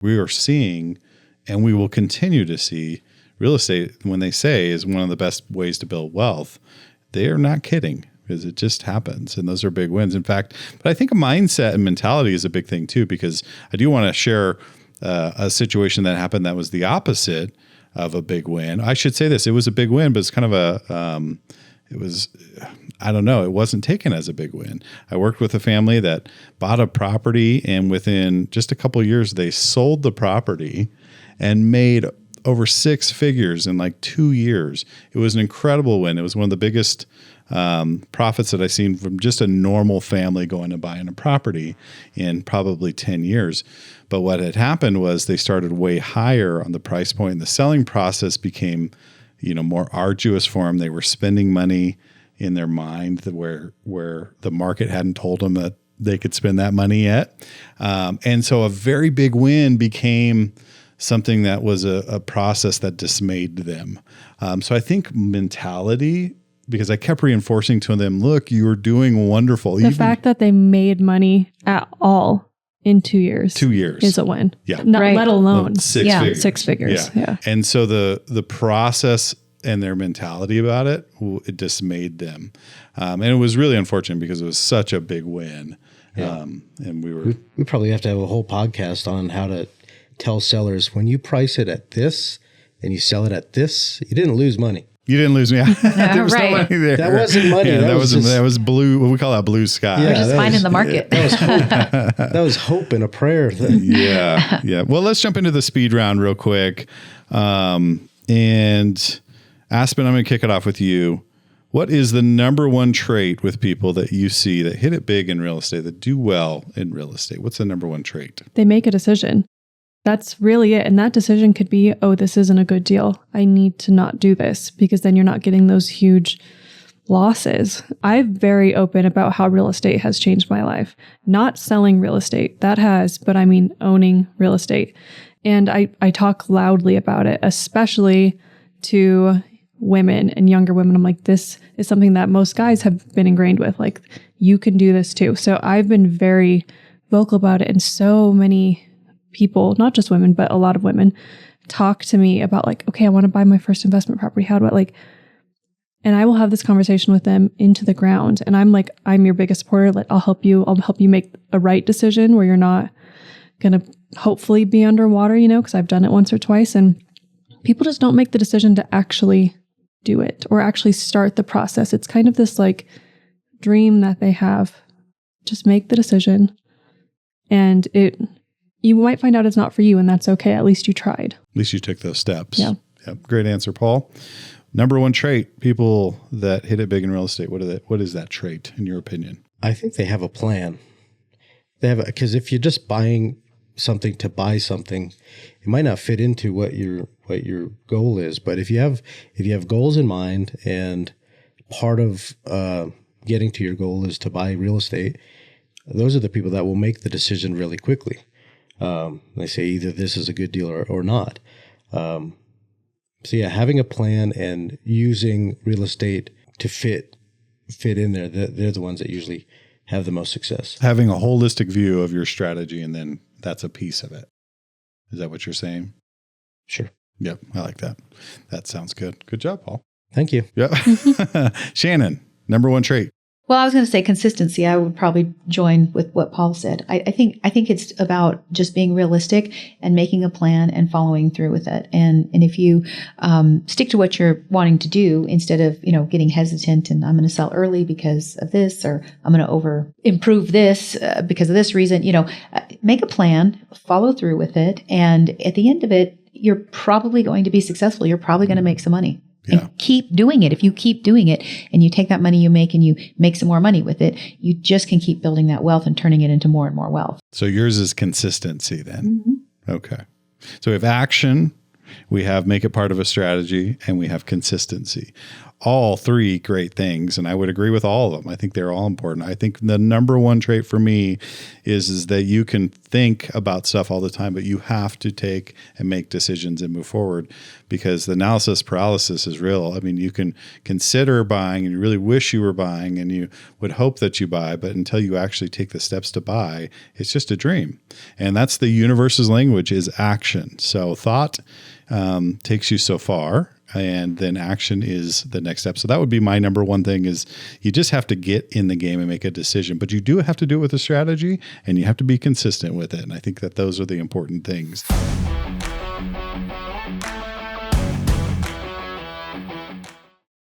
We are seeing, and we will continue to see, real estate, when they say is one of the best ways to build wealth, they are not kidding, because it just happens. And those are big wins. In fact, but I think a mindset and mentality is a big thing too, because I do want to share a situation that happened that was the opposite of a big win. I should say this, it was a big win, but it's kind of it wasn't taken as a big win. I worked with a family that bought a property, and within just a couple of years, they sold the property and made over 6 figures in like 2 years. It was an incredible win. It was one of the biggest profits that I've seen from just a normal family going and buying a property in probably 10 years. But what had happened was they started way higher on the price point, and the selling process became, more arduous for them. They were spending money in their mind where the market hadn't told them that they could spend that money yet. And so a very big win became something that was a process that dismayed them. So I think mentality, because I kept reinforcing to them, look, you are doing wonderful. The fact that they made money at all in 2 years. 2 years. Is a win. Yeah. Let alone 6 figures. 6 figures. Yeah. And so the process and their mentality about it dismayed them. And it was really unfortunate because it was such a big win. Yeah. And we probably have to have a whole podcast on how to tell sellers, when you price it at this and you sell it at this, you didn't lose money. You didn't lose me. There was no money there. That wasn't money. Yeah, that was blue. What we call that blue sky. We're just finding the market. That was hope. That was hope and a prayer. Yeah. Well, let's jump into the speed round real quick. And Aspen, I'm going to kick it off with you. What is the number one trait with people that you see that hit it big in real estate, that do well in real estate? What's the number one trait? They make a decision. That's really it. And that decision could be, oh, this isn't a good deal. I need to not do this, because then you're not getting those huge losses. I'm very open about how real estate has changed my life. Not selling real estate, that has, but I mean owning real estate. And I talk loudly about it, especially to women and younger women. I'm like, this is something that most guys have been ingrained with. Like, you can do this too. So I've been very vocal about it. And so many people, not just women, but a lot of women talk to me about like, okay, I want to buy my first investment property. How do I and I will have this conversation with them into the ground. And I'm like, I'm your biggest supporter. Like, I'll help you make a right decision where you're not going to hopefully be underwater, because I've done it once or twice. And people just don't make the decision to actually do it or actually start the process. It's kind of this like dream that they have. Just make the decision, and you might find out it's not for you, and that's okay. At least you tried. At least you took those steps. Yeah. Yep. Great answer, Paul. Number one trait, people that hit it big in real estate, what is that trait in your opinion? I think they have a plan. Because if you're just buying something to buy something, it might not fit into what your goal is. But if you have goals in mind, and part of getting to your goal is to buy real estate, those are the people that will make the decision really quickly. They say either this is a good deal or not. So yeah, having a plan and using real estate to fit in there, they're the ones that usually have the most success. Having a holistic view of your strategy, and then that's a piece of it. Is that what you're saying? Sure. Yep. I like that. That sounds good. Good job, Paul. Thank you. Yep. Shannon, number one trait. Well, I was going to say consistency. I would probably join with what Paul said. I think it's about just being realistic and making a plan and following through with it. And if you stick to what you're wanting to do, instead of getting hesitant and I'm going to sell early because of this, or I'm going to over improve this because of this reason, make a plan, follow through with it, and at the end of it, you're probably going to be successful. You're probably going to make some money. Yeah. And keep doing it. If you keep doing it and you take that money you make and you make some more money with it, you just can keep building that wealth and turning it into more and more wealth. So yours is consistency then. Mm-hmm. Okay. So we have action, we have make it part of a strategy, and we have consistency. all three great things, and I would agree with all of them. I think they're all important. I think the number one trait for me is that you can think about stuff all the time, but you have to take and make decisions and move forward, because the analysis paralysis is real. I mean, you can consider buying and you really wish you were buying and you would hope that you buy, but until you actually take the steps to buy, it's just a dream. And that's the universe's language, is action. So thought takes you so far, and then action is the next step. So that would be my number one thing, is you just have to get in the game and make a decision, but you do have to do it with a strategy, and you have to be consistent with it. And I think that those are the important things.